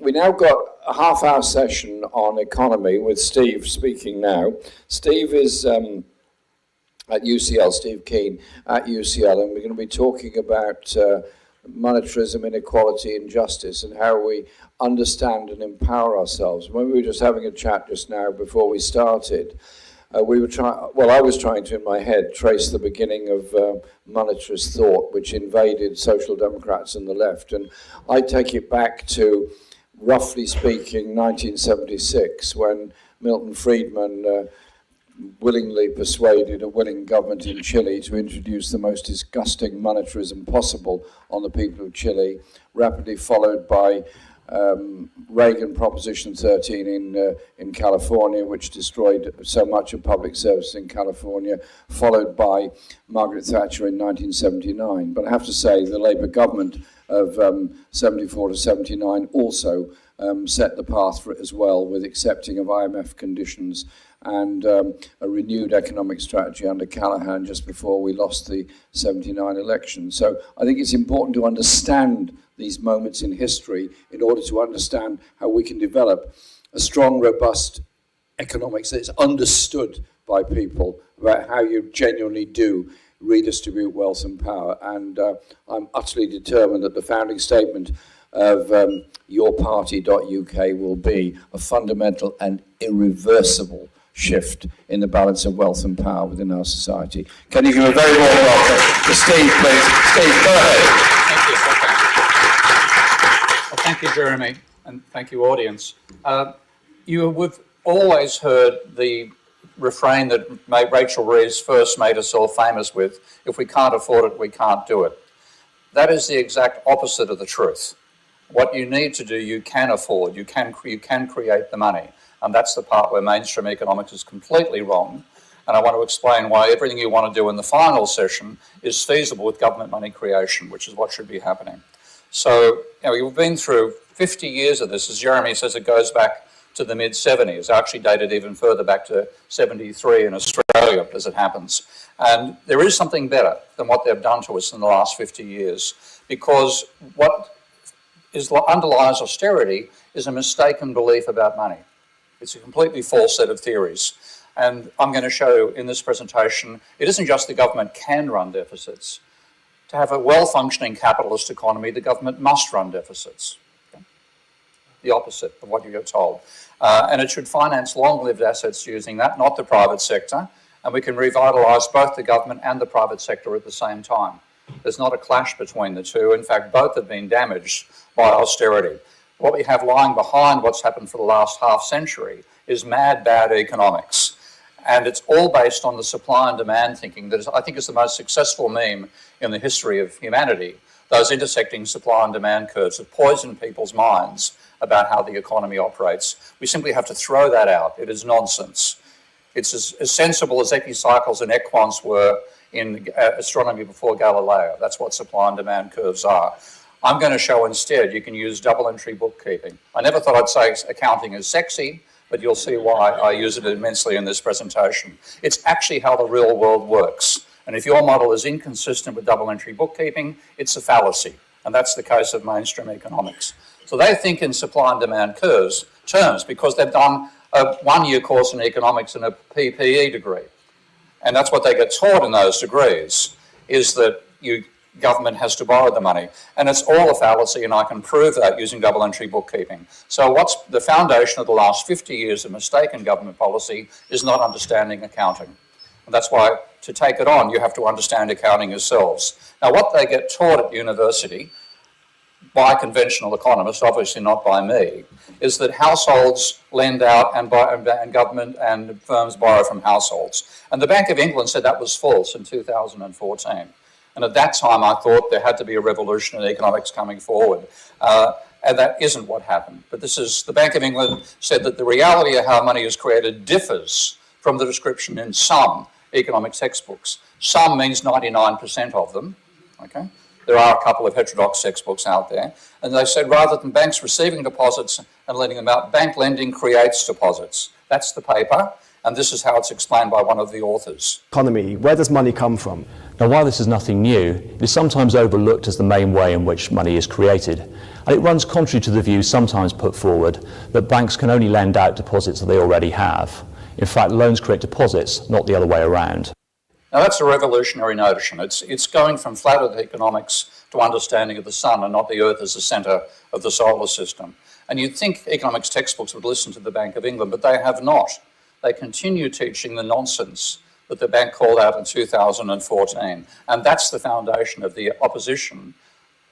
we now got a half-hour session on economy with Steve speaking now. Steve is at UCL, Steve Keen at UCL, and we're going to be talking about monetarism, inequality, and justice, and how we understand and empower ourselves. When we were just having a chat just now before we started, I was trying to, in my head, trace the beginning of monetarist thought, which invaded social democrats and the left. And I take it back to, roughly speaking, 1976, when Milton Friedman willingly persuaded a willing government in Chile to introduce the most disgusting monetarism possible on the people of Chile, rapidly followed by Reagan Proposition 13 in California, which destroyed so much of public services in California, followed by Margaret Thatcher in 1979. But I have to say, the Labour government of 74 to 79 also set the path for it as well, with accepting of IMF conditions and a renewed economic strategy under Callaghan just before we lost the 79 election. So I think it's important to understand these moments in history in order to understand how we can develop a strong, robust economics that is understood by people about how you genuinely do redistribute wealth and power. And I'm utterly determined that the founding statement of yourparty.uk will be a fundamental and irreversible shift in the balance of wealth and power within our society. Can you give a very warm welcome to Steve, please? Steve, go ahead. Thank you. Well, thank you, Jeremy, and thank you, audience. We've always heard the refrain that Rachel Reeves first made us all famous with: if we can't afford it, we can't do it. That is the exact opposite of the truth. What you need to do, you can afford. You can create the money. And that's the part where mainstream economics is completely wrong. And I want to explain why everything you want to do in the final session is feasible with government money creation, which is what should be happening. So, you've been through 50 years of this. As Jeremy says, it goes back to the mid-70s. Actually dated even further back to 73 in Australia, as it happens. And there is something better than what they've done to us in the last 50 years, because what underlies austerity is a mistaken belief about money. It's a completely false set of theories. And I'm going to show in this presentation, it isn't just the government can run deficits. To have a well-functioning capitalist economy, the government must run deficits. Okay? The opposite of what you get told. And it should finance long-lived assets using that, not the private sector. And we can revitalise both the government and the private sector at the same time. There's not a clash between the two. In fact, both have been damaged by austerity. What we have lying behind what's happened for the last half century is mad, bad economics. And it's all based on the supply and demand thinking that I think is the most successful meme in the history of humanity. Those intersecting supply and demand curves that poison people's minds about how the economy operates. We simply have to throw that out. It is nonsense. It's as sensible as epicycles and equants were in astronomy before Galileo. That's what supply and demand curves are. I'm going to show instead you can use double entry bookkeeping. I never thought I'd say accounting is sexy, but you'll see why I use it immensely in this presentation. It's actually how the real world works. And if your model is inconsistent with double entry bookkeeping, it's a fallacy. And that's the case of mainstream economics. So they think in supply and demand curves terms because they've done a one-year course in economics and a PPE degree. And that's what they get taught in those degrees, is that government has to borrow the money. And it's all a fallacy, and I can prove that using double entry bookkeeping. So what's the foundation of the last 50 years of mistaken government policy is not understanding accounting. And that's why to take it on, you have to understand accounting yourselves. Now, what they get taught at university by conventional economists, obviously not by me, is that households lend out and government and firms borrow from households. And the Bank of England said that was false in 2014. And at that time, I thought there had to be a revolution in economics coming forward. And that isn't what happened. But the Bank of England said that the reality of how money is created differs from the description in some economic textbooks. Some means 99% of them, okay? There are a couple of heterodox textbooks out there. And they said rather than banks receiving deposits and lending them out, bank lending creates deposits. That's the paper. And this is how it's explained by one of the authors. Economy, where does money come from? Now, while this is nothing new, it is sometimes overlooked as the main way in which money is created. And it runs contrary to the view sometimes put forward that banks can only lend out deposits that they already have. In fact, loans create deposits, not the other way around. Now, that's a revolutionary notion. It's going from flat earth economics to understanding of the sun and not the earth as the centre of the solar system. And you'd think economics textbooks would listen to the Bank of England, but they have not. They continue teaching the nonsense that the bank called out in 2014. And that's the foundation of the opposition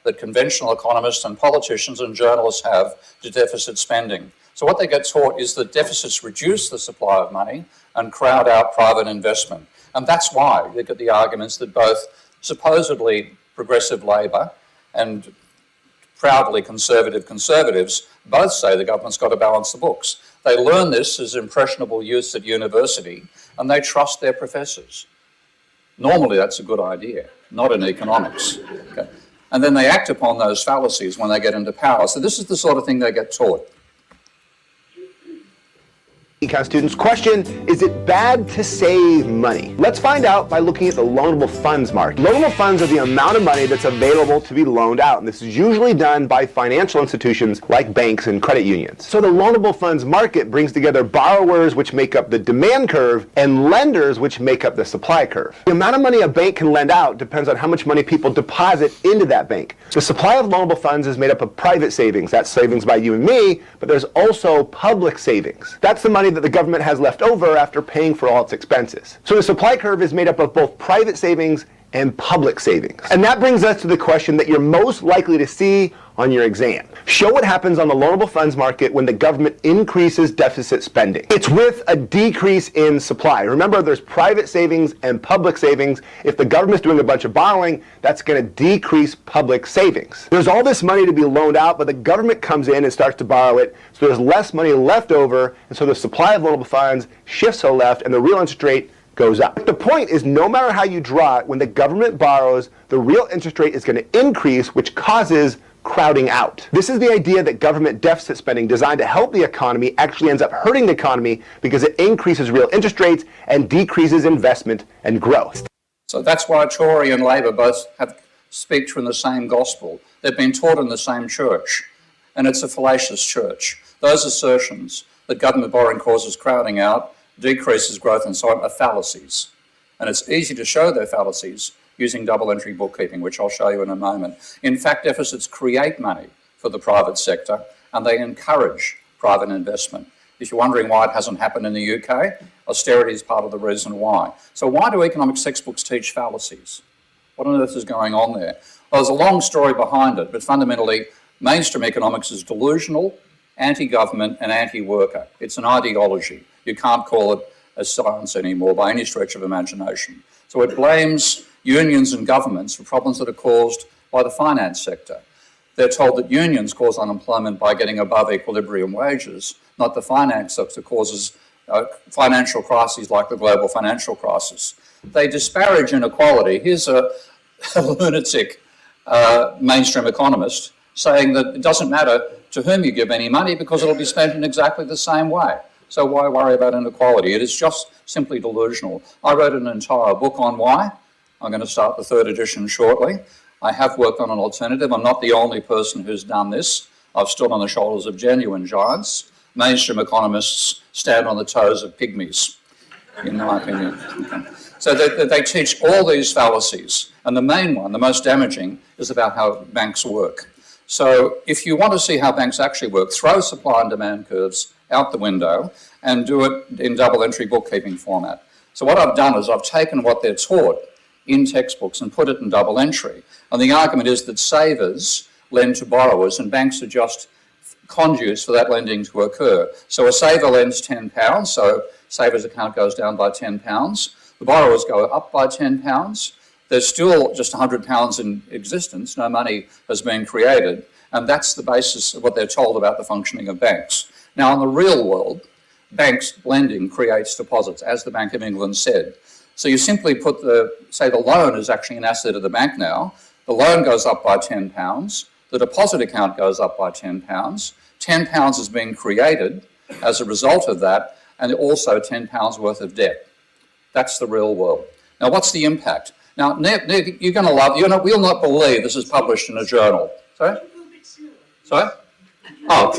that conventional economists and politicians and journalists have to deficit spending. So what they get taught is that deficits reduce the supply of money and crowd out private investment. And that's why you get the arguments that both supposedly progressive Labor and proudly conservative Conservatives both say the government's got to balance the books. They learn this as impressionable youths at university and they trust their professors. Normally that's a good idea, not in economics. Okay? And then they act upon those fallacies when they get into power. So this is the sort of thing they get taught. Econ students, question, is it bad to save money? Let's find out by looking at the loanable funds market. Loanable funds are the amount of money that's available to be loaned out, and this is usually done by financial institutions like banks and credit unions. So the loanable funds market brings together borrowers, which make up the demand curve, and lenders, which make up the supply curve. The amount of money a bank can lend out depends on how much money people deposit into that bank. The supply of loanable funds is made up of private savings. That's savings by you and me, but there's also public savings. That's the money that the government has left over after paying for all its expenses. So the supply curve is made up of both private savings and public savings. And that brings us to the question that you're most likely to see on your exam. Show what happens on the loanable funds market when the government increases deficit spending. It's with a decrease in supply. Remember, there's private savings and public savings. If the government's doing a bunch of borrowing, that's going to decrease public savings. There's all this money to be loaned out, but the government comes in and starts to borrow it, so there's less money left over, and so the supply of loanable funds shifts to the left, and the real interest rate goes up. The point is, no matter how you draw it, when the government borrows, the real interest rate is going to increase, which causes crowding out. This is the idea that government deficit spending designed to help the economy actually ends up hurting the economy because it increases real interest rates and decreases investment and growth. So that's why Tory and Labor both speak from the same gospel. They've been taught in the same church, and it's a fallacious church. Those assertions that government borrowing causes crowding out, decreases growth and so on are fallacies. And it's easy to show their fallacies using double entry bookkeeping, which I'll show you in a moment. In fact, deficits create money for the private sector and they encourage private investment. If you're wondering why it hasn't happened in the UK, austerity is part of the reason why. So why do economics textbooks teach fallacies? What on earth is going on there? Well, there's a long story behind it, but fundamentally, mainstream economics is delusional, anti-government and anti-worker. It's an ideology. You can't call it a science anymore by any stretch of imagination. So it blames unions and governments for problems that are caused by the finance sector. They're told that unions cause unemployment by getting above equilibrium wages, not the finance sector causes financial crises like the global financial crisis. They disparage inequality. Here's a lunatic mainstream economist saying that it doesn't matter to whom you give any money because it'll be spent in exactly the same way. So why worry about inequality? It is just simply delusional. I wrote an entire book on why. I'm going to start the third edition shortly. I have worked on an alternative. I'm not the only person who's done this. I've stood on the shoulders of genuine giants. Mainstream economists stand on the toes of pygmies, in my opinion. Okay. So they teach all these fallacies. And the main one, the most damaging, is about how banks work. So if you want to see how banks actually work, throw supply and demand curves out the window and do it in double entry bookkeeping format. So what I've done is I've taken what they're taught in textbooks and put it in double entry. And the argument is that savers lend to borrowers and banks are just conduits for that lending to occur. So a saver lends £10, so saver's account goes down by £10. The borrowers go up by £10. There's still just £100 in existence, no money has been created, and that's the basis of what they're told about the functioning of banks. Now, in the real world, banks lending creates deposits, as the Bank of England said. So you simply put say the loan is actually an asset of the bank now. The loan goes up by £10. The deposit account goes up by £10. £10 is being created as a result of that, and also £10 worth of debt. That's the real world. Now, what's the impact? Now, Ned, you're going to love, you'll not believe this is published in a journal. Sorry? Sorry? Oh,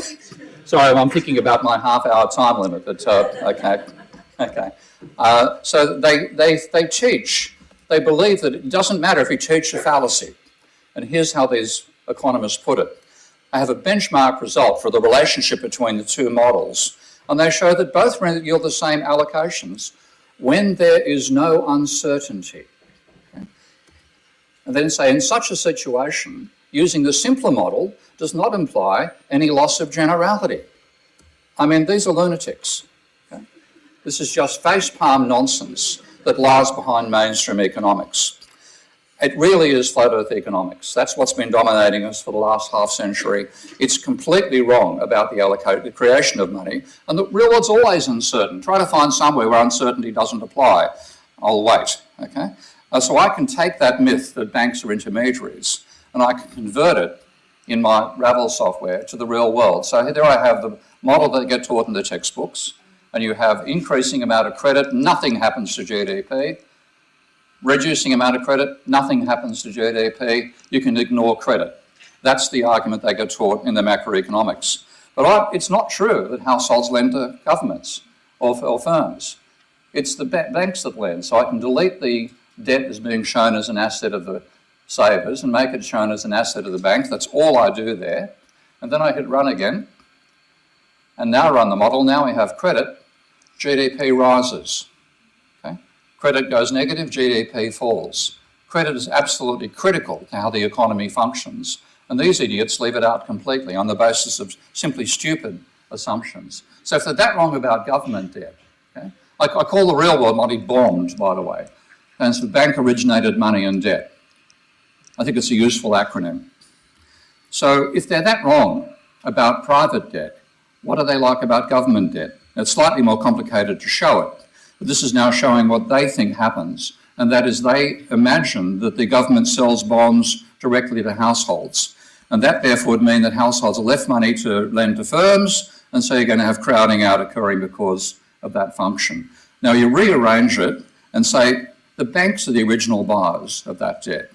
sorry, I'm thinking about my half-hour time limit, but okay. So they teach, they believe that it doesn't matter if you teach a fallacy. And here's how these economists put it. I have a benchmark result for the relationship between the two models, and they show that both yield the same allocations when there is no uncertainty. Okay? And then say, in such a situation, using the simpler model does not imply any loss of generality. I mean, these are lunatics. Okay? This is just facepalm nonsense that lies behind mainstream economics. It really is flat earth economics. That's what's been dominating us for the last half century. It's completely wrong about the creation of money, and the real world's always uncertain. Try to find somewhere where uncertainty doesn't apply. I'll wait, okay? So I can take that myth that banks are intermediaries, and I can convert it in my Ravel software to the real world. So there I have the model that get taught in the textbooks, and you have increasing amount of credit, nothing happens to GDP. Reducing amount of credit, nothing happens to GDP, you can ignore credit. That's the argument they get taught in the macroeconomics. But it's not true that households lend to governments or firms. It's the banks that lend. So I can delete the debt as being shown as an asset of the savers and make it shown as an asset of the bank. That's all I do there. And then I hit run again. And now run the model. Now we have credit. GDP rises. Credit goes negative, GDP falls. Credit is absolutely critical to how the economy functions, and these idiots leave it out completely on the basis of simply stupid assumptions. So if they're that wrong about government debt, okay, I call the real world money BOND, by the way, stands for Bank Originated Money and Debt. I think it's a useful acronym. So if they're that wrong about private debt, what are they like about government debt? It's slightly more complicated to show it. But this is now showing what they think happens, and that is they imagine that the government sells bonds directly to households. And that therefore would mean that households are left money to lend to firms, and so you're going to have crowding out occurring because of that function. Now you rearrange it and say the banks are the original buyers of that debt.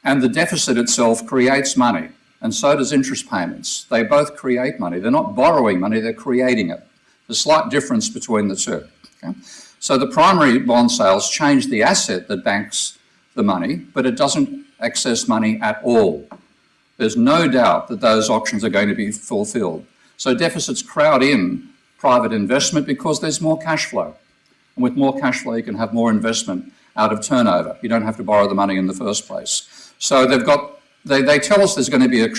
And the deficit itself creates money, and so does interest payments. They both create money. They're not borrowing money, they're creating it. There's a slight difference between the two. Okay? So the primary bond sales change the asset that banks the money, but it doesn't access money at all. There's no doubt that those options are going to be fulfilled. So deficits crowd in private investment because there's more cash flow. And with more cash flow, you can have more investment out of turnover. You don't have to borrow the money in the first place. So they tell us there's going to be a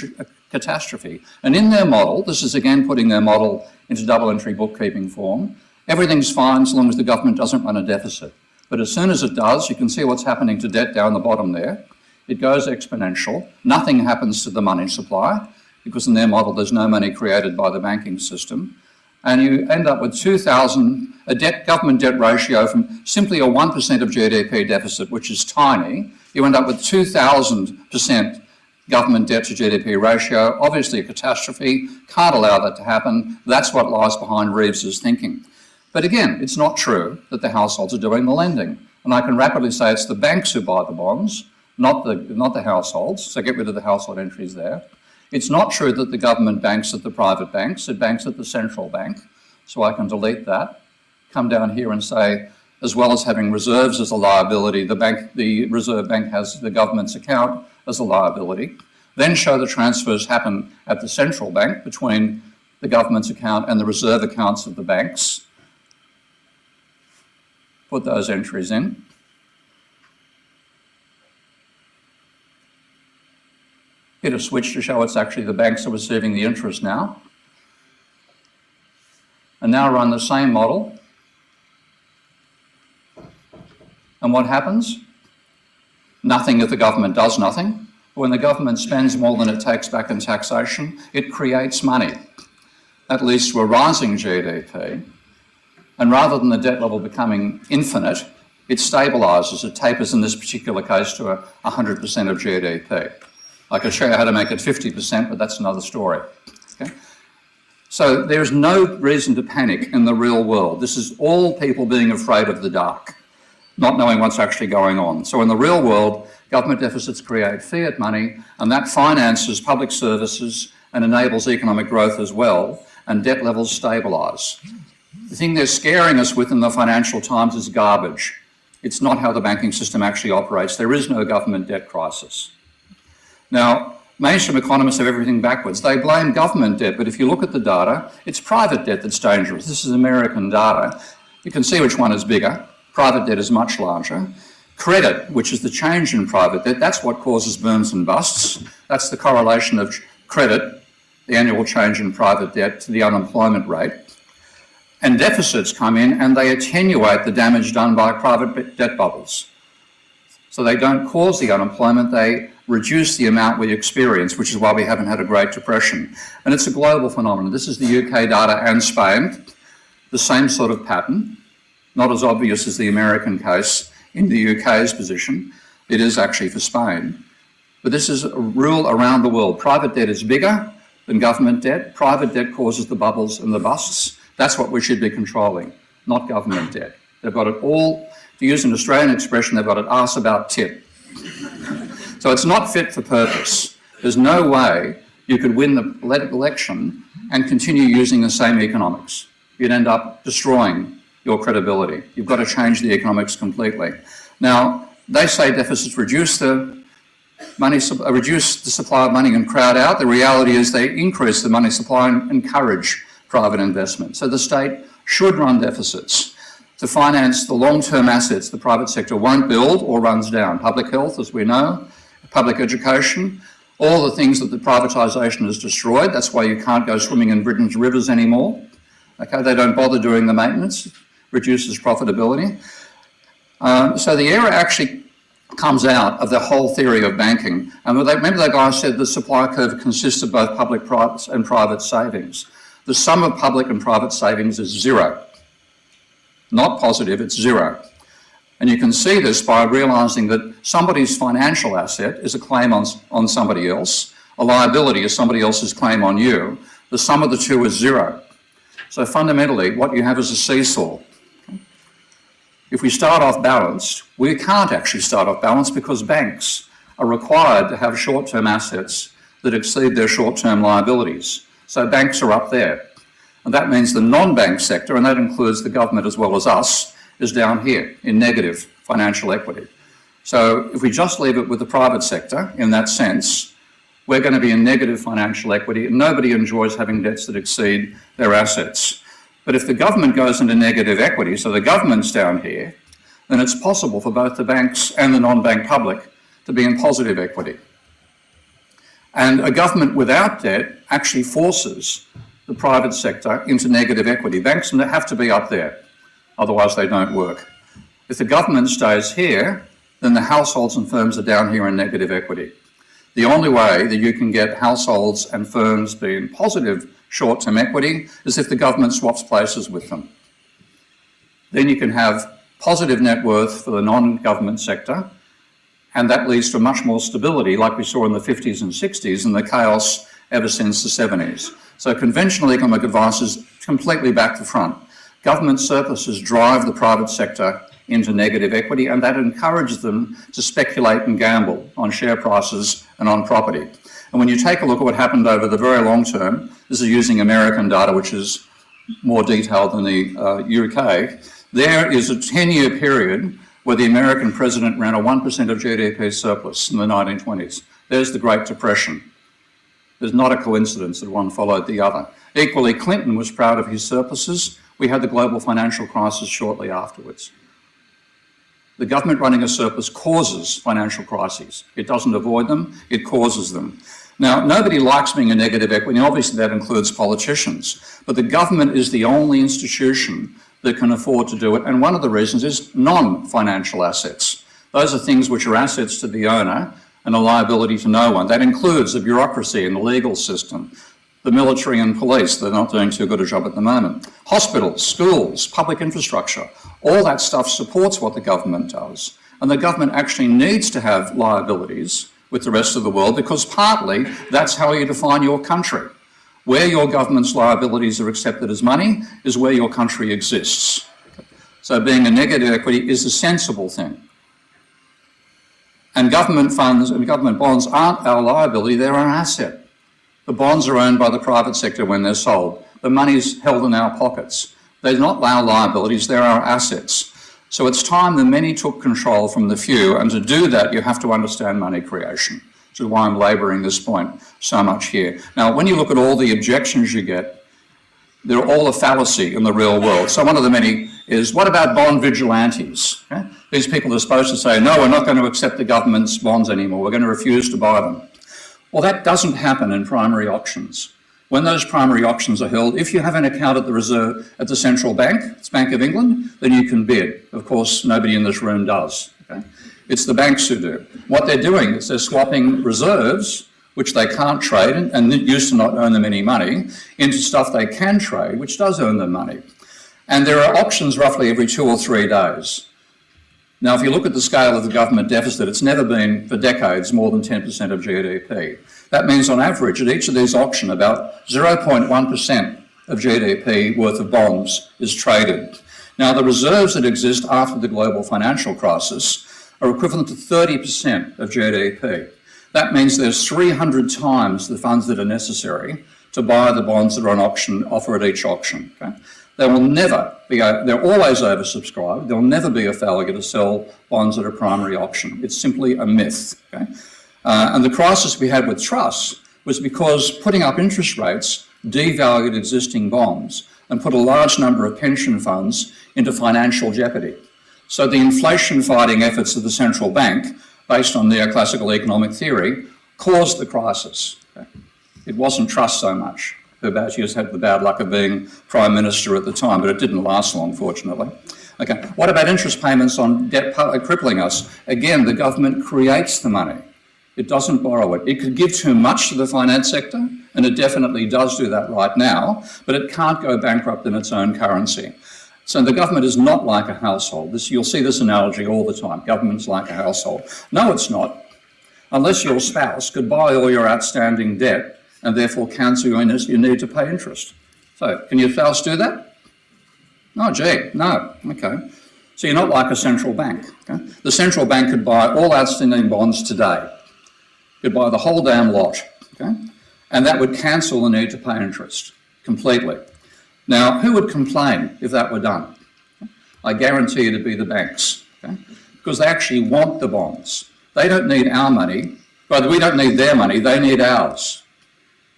catastrophe. And in their model, this is again putting their model into double entry bookkeeping form, everything's fine as long as the government doesn't run a deficit. But as soon as it does, you can see what's happening to debt down the bottom there. It goes exponential. Nothing happens to the money supply because in their model there's no money created by the banking system. And you end up with a government debt ratio from simply a 1% of GDP deficit, which is tiny. You end up with 2,000% government debt to GDP ratio, obviously a catastrophe, can't allow that to happen. That's what lies behind Reeves's thinking. But again, it's not true that the households are doing the lending. And I can rapidly say it's the banks who buy the bonds, not the households, so get rid of the household entries there. It's not true that the government banks at the private banks, it banks at the central bank, so I can delete that, come down here and say, as well as having reserves as a liability, the Reserve Bank has the government's account as a liability, then show the transfers happen at the central bank between the government's account and the reserve accounts of the banks. Put those entries in. Hit a switch to show it's actually the banks are receiving the interest now. And now run the same model. And what happens? Nothing if the government does nothing. When the government spends more than it takes back in taxation, it creates money. That leads to a rising GDP. And rather than the debt level becoming infinite, it stabilises. It tapers in this particular case to 100% of GDP. I could show you how to make it 50%, but that's another story. Okay? So there's no reason to panic in the real world. This is all people being afraid of the dark, not knowing what's actually going on. So in the real world, government deficits create fiat money, and that finances public services and enables economic growth as well, and debt levels stabilise. The thing they're scaring us with in the Financial Times is garbage. It's not how the banking system actually operates. There is no government debt crisis. Now, mainstream economists have everything backwards. They blame government debt, but if you look at the data, it's private debt that's dangerous. This is American data. You can see which one is bigger. Private debt is much larger. Credit, which is the change in private debt, that's what causes booms and busts. That's the correlation of credit, the annual change in private debt, to the unemployment rate. And deficits come in and they attenuate the damage done by private debt bubbles. So they don't cause the unemployment, they reduce the amount we experience, which is why we haven't had a Great Depression. And it's a global phenomenon. This is the UK data and Spain, the same sort of pattern, not as obvious as the American case in the UK's position. It is actually for Spain. But this is a rule around the world. Private debt is bigger than government debt. Private debt causes the bubbles and the busts. That's what we should be controlling, not government debt. They've got it all, to use an Australian expression, they've got it arse about tit. So it's not fit for purpose. There's no way you could win the election and continue using the same economics. You'd end up destroying your credibility. You've got to change the economics completely. Now, they say deficits reduce the supply of money and crowd out. The reality is they increase the money supply and encourage private investment. So the state should run deficits to finance the long-term assets the private sector won't build or runs down. Public health, as we know, public education, all the things that the privatisation has destroyed. That's why you can't go swimming in Britain's rivers anymore. Okay, they don't bother doing the maintenance, reduces profitability. So the error actually comes out of the whole theory of banking. And remember that guy said the supply curve consists of both public and private savings. The sum of public and private savings is zero. Not positive, it's zero. And you can see this by realising that somebody's financial asset is a claim on somebody else, a liability is somebody else's claim on you. The sum of the two is zero. So fundamentally, what you have is a seesaw. If we start off balanced, we can't actually start off balanced because banks are required to have short-term assets that exceed their short-term liabilities. So banks are up there. And that means the non-bank sector, and that includes the government as well as us, is down here in negative financial equity. So if we just leave it with the private sector in that sense, we're going to be in negative financial equity and nobody enjoys having debts that exceed their assets. But if the government goes into negative equity, so the government's down here, then it's possible for both the banks and the non-bank public to be in positive equity. And a government without debt actually forces the private sector into negative equity. Banks have to be up there, otherwise they don't work. If the government stays here, then the households and firms are down here in negative equity. The only way that you can get households and firms be in positive short-term equity is if the government swaps places with them. Then you can have positive net worth for the non-government sector, and that leads to much more stability like we saw in the 50s and 60s and the chaos ever since the 70s. So conventional economic advice is completely back to front. Government surpluses drive the private sector into negative equity, and that encourages them to speculate and gamble on share prices and on property. And when you take a look at what happened over the very long term, this is using American data, which is more detailed than the UK, there is a 10-year period where the American president ran a 1% of GDP surplus in the 1920s. There's the Great Depression. There's not a coincidence that one followed the other. Equally, Clinton was proud of his surpluses. We had the global financial crisis shortly afterwards. The government running a surplus causes financial crises. It doesn't avoid them, it causes them. Now, nobody likes being a negative equity, and obviously that includes politicians, but the government is the only institution that can afford to do it, and one of the reasons is non-financial assets. Those are things which are assets to the owner and a liability to no one. That includes the bureaucracy and the legal system, the military and police, they're not doing too good a job at the moment, hospitals, schools, public infrastructure, all that stuff supports what the government does. And the government actually needs to have liabilities with the rest of the world because partly that's how you define your country. Where your government's liabilities are accepted as money is where your country exists. So being a negative equity is a sensible thing. And government funds and government bonds aren't our liability, they're our asset. The bonds are owned by the private sector when they're sold. The money's held in our pockets. They're not our liabilities, they're our assets. So it's time the many took control from the few, and to do that you have to understand money creation, which is why I'm labouring this point so much here. Now, when you look at all the objections you get, they're all a fallacy in the real world. So one of the many is, what about bond vigilantes? Okay? These people are supposed to say, no, we're not going to accept the government's bonds anymore, we're going to refuse to buy them. Well, that doesn't happen in primary auctions. When those primary auctions are held, if you have an account at the Reserve, at the Central Bank, it's Bank of England, then you can bid. Of course, nobody in this room does. Okay? It's the banks who do. What they're doing is they're swapping reserves, which they can't trade and used to not earn them any money, into stuff they can trade, which does earn them money. And there are auctions roughly every 2 or 3 days. Now, if you look at the scale of the government deficit, it's never been, for decades, more than 10% of GDP. That means, on average, at each of these auctions, about 0.1% of GDP worth of bonds is traded. Now, the reserves that exist after the global financial crisis are equivalent to 30% of GDP. That means there's 300 times the funds that are necessary to buy the bonds that are on auction, offer at each auction. Okay? They will never be, they're always oversubscribed. There'll never be a failure to sell bonds at a primary auction. It's simply a myth. Okay? And the crisis we had with trusts was because putting up interest rates devalued existing bonds and put a large number of pension funds into financial jeopardy. So the inflation-fighting efforts of the central bank, based on neoclassical economic theory, caused the crisis. Okay? It wasn't trust so much. Herbaceous had the bad luck of being Prime Minister at the time, but it didn't last long, fortunately. Okay, what about interest payments on debt crippling us? Again, the government creates the money. It doesn't borrow it. It could give too much to the finance sector, and it definitely does do that right now, but it can't go bankrupt in its own currency. So the government is not like a household. You'll see this analogy all the time. Government's like a household. No, it's not. Unless your spouse could buy all your outstanding debt and therefore cancel your need to pay interest. So, can your spouse do that? Oh, gee, no. Okay. So you're not like a central bank. Okay? The central bank could buy all outstanding bonds today. Could buy the whole damn lot. Okay? And that would cancel the need to pay interest completely. Now, who would complain if that were done? I guarantee you it'd be the banks. Okay? Because they actually want the bonds. They don't need our money. But we don't need their money, they need ours.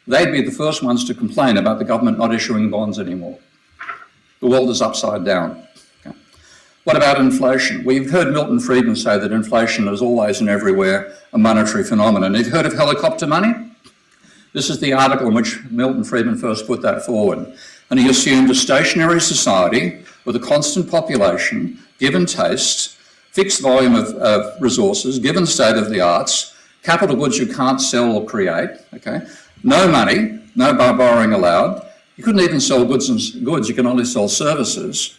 They'd be the first ones to complain about the government not issuing bonds anymore. The world is upside down. Okay. What about inflation? We've heard Milton Friedman say that inflation is always and everywhere a monetary phenomenon. Have you heard of helicopter money? This is the article in which Milton Friedman first put that forward. And he assumed a stationary society with a constant population, given tastes, fixed volume of resources, given state of the arts, capital goods you can't sell or create, okay? No money, no borrowing allowed. You couldn't even sell goods, you can only sell services.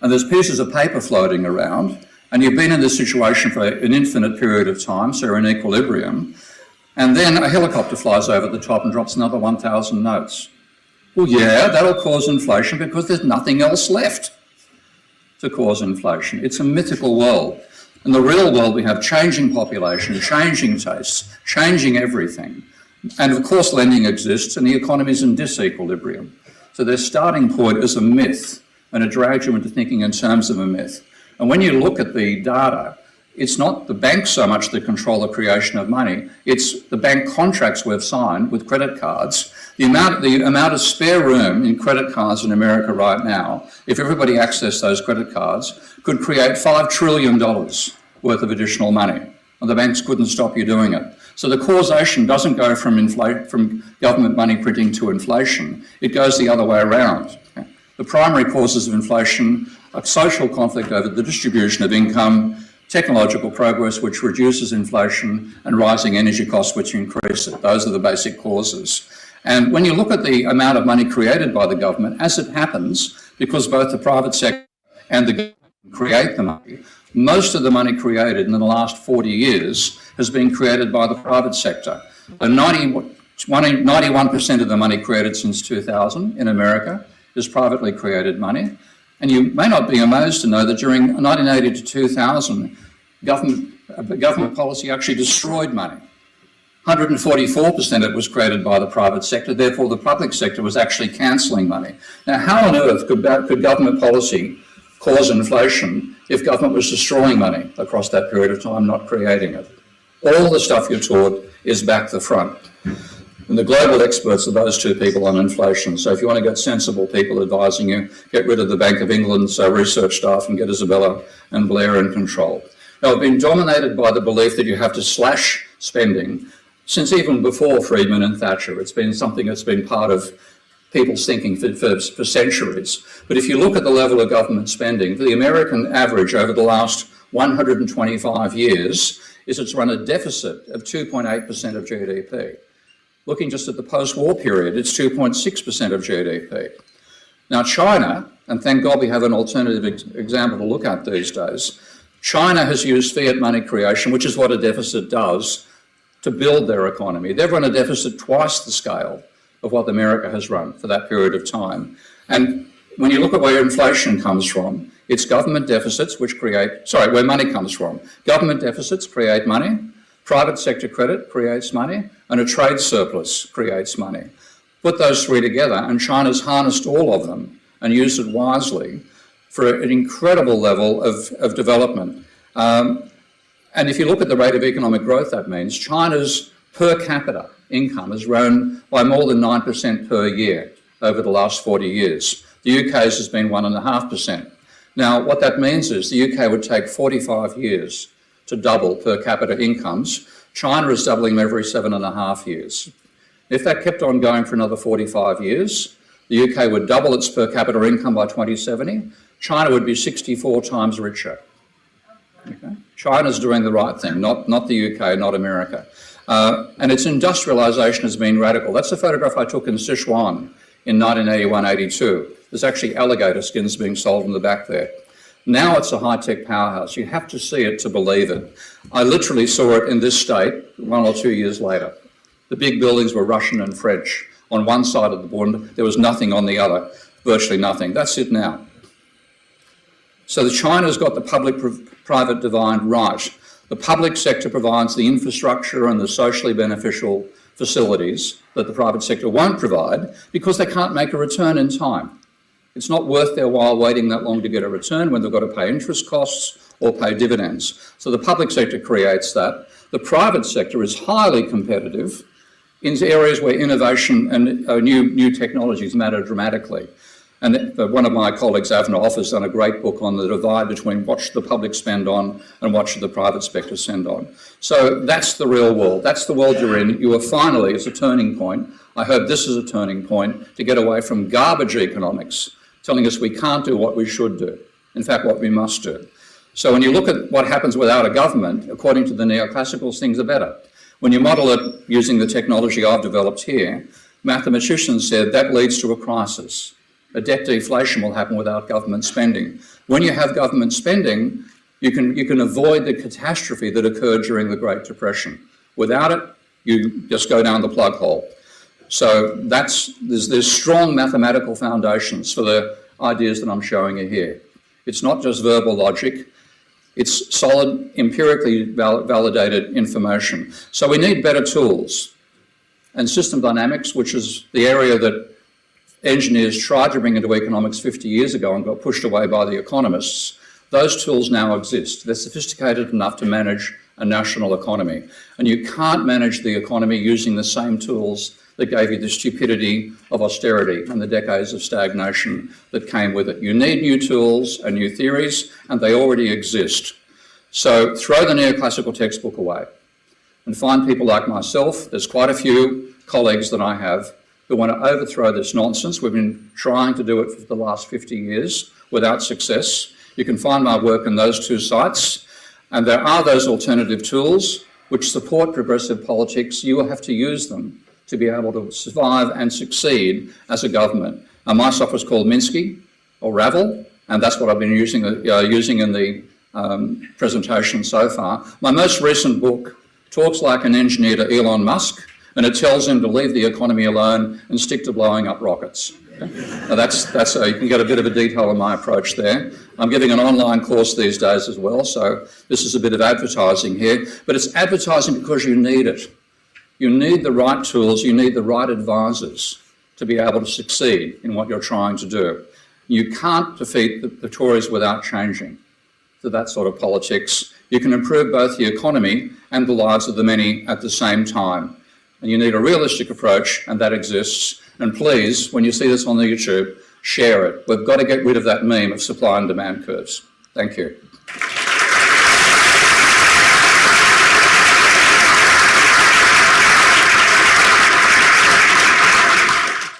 And there's pieces of paper floating around, and you've been in this situation for an infinite period of time, so you're in equilibrium. And then a helicopter flies over the top and drops another 1,000 notes. Well, yeah, that'll cause inflation because there's nothing else left to cause inflation. It's a mythical world. In the real world, we have changing population, changing tastes, changing everything. And of course, lending exists and the economy is in disequilibrium. So their starting point is a myth, and it drags you into thinking in terms of a myth. And when you look at the data, it's not the banks so much that control the creation of money, it's the bank contracts we've signed with credit cards. The amount of spare room in credit cards in America right now, if everybody accessed those credit cards, could create $5 trillion worth of additional money. And the banks couldn't stop you doing it. So the causation doesn't go from government money printing to inflation. It goes the other way around. Okay? The primary causes of inflation are social conflict over the distribution of income, technological progress, which reduces inflation, and rising energy costs, which increase it. Those are the basic causes. And when you look at the amount of money created by the government, as it happens, because both the private sector and the government create the money, most of the money created in the last 40 years has been created by the private sector. The 92% 91% of the money created since 2000 in America is privately created money. And you may not be amazed to know that during 1980 to 2000, government policy actually destroyed money. 144% of it was created by the private sector, therefore the public sector was actually cancelling money. Now, how on earth could government policy cause inflation if government was destroying money across that period of time, not creating it? All the stuff you're taught is back the front. And the global experts are those two people on inflation. So if you want to get sensible people advising you, get rid of the Bank of England's research staff and get Isabella and Blair in control. Now, I've been dominated by the belief that you have to slash spending since even before Friedman and Thatcher. It's been something that's been part of people's thinking for centuries. But if you look at the level of government spending, the American average over the last 125 years is it's run a deficit of 2.8% of GDP. Looking just at the post-war period, it's 2.6% of GDP. Now China, and thank God we have an alternative example to look at these days, China has used fiat money creation, which is what a deficit does, to build their economy. They've run a deficit twice the scale of what America has run for that period of time. And when you look at where inflation comes from, it's government deficits which where money comes from. Government deficits create money, private sector credit creates money, and a trade surplus creates money. Put those three together, and China's harnessed all of them and used it wisely for an incredible level of development. And if you look at the rate of economic growth, that means China's per capita income has grown by more than 9% per year over the last 40 years. The UK's has been 1.5%. Now, what that means is the UK would take 45 years to double per capita incomes. China is doubling them every 7.5 years. If that kept on going for another 45 years, the UK would double its per capita income by 2070. China would be 64 times richer. Okay? China's doing the right thing, not the UK, not America. And its industrialisation has been radical. That's a photograph I took in Sichuan in 1981-82. There's actually alligator skins being sold in the back there. Now it's a high-tech powerhouse. You have to see it to believe it. I literally saw it in this state 1 or 2 years later. The big buildings were Russian and French. On one side of the border, there was nothing on the other, virtually nothing. That's it now. So China's got the public-private divide right. The public sector provides the infrastructure and the socially beneficial facilities that the private sector won't provide because they can't make a return in time. It's not worth their while waiting that long to get a return when they've got to pay interest costs or pay dividends. So the public sector creates that. The private sector is highly competitive in areas where innovation and new technologies matter dramatically. And one of my colleagues, Avner Off, has done a great book on the divide between what should the public spend on and what should the private sector spend on. So that's the real world. That's the world you're in. You are finally, it's a turning point. I hope this is a turning point to get away from garbage economics, telling us we can't do what we should do. In fact, what we must do. So when you look at what happens without a government, according to the neoclassicals, things are better. When you model it using the technology I've developed here, mathematicians said that leads to a crisis. A debt deflation will happen without government spending. When you have government spending, you can avoid the catastrophe that occurred during the Great Depression. Without it, you just go down the plug hole. So there's strong mathematical foundations for the ideas that I'm showing you here. It's not just verbal logic. It's solid, empirically validated information. So we need better tools. And system dynamics, which is the area that engineers tried to bring into economics 50 years ago and got pushed away by the economists, those tools now exist. They're sophisticated enough to manage a national economy. And you can't manage the economy using the same tools that gave you the stupidity of austerity and the decades of stagnation that came with it. You need new tools and new theories, and they already exist. So throw the neoclassical textbook away and find people like myself. There's quite a few colleagues that I have who want to overthrow this nonsense. We've been trying to do it for the last 50 years without success. You can find my work in those two sites. And there are those alternative tools which support progressive politics. You will have to use them to be able to survive and succeed as a government. And my software is called Minsky, or Ravel, and that's what I've been using in the presentation so far. My most recent book talks like an engineer to Elon Musk and it tells him to leave the economy alone and stick to blowing up rockets. Now that's you can get a bit of a detail on my approach there. I'm giving an online course these days as well, so this is a bit of advertising here, but it's advertising because you need it. You need the right tools, you need the right advisors to be able to succeed in what you're trying to do. You can't defeat the Tories without changing to that sort of politics. You can improve both the economy and the lives of the many at the same time. And you need a realistic approach, and that exists. And please, when you see this on the YouTube, share it. We've got to get rid of that meme of supply and demand curves. Thank you.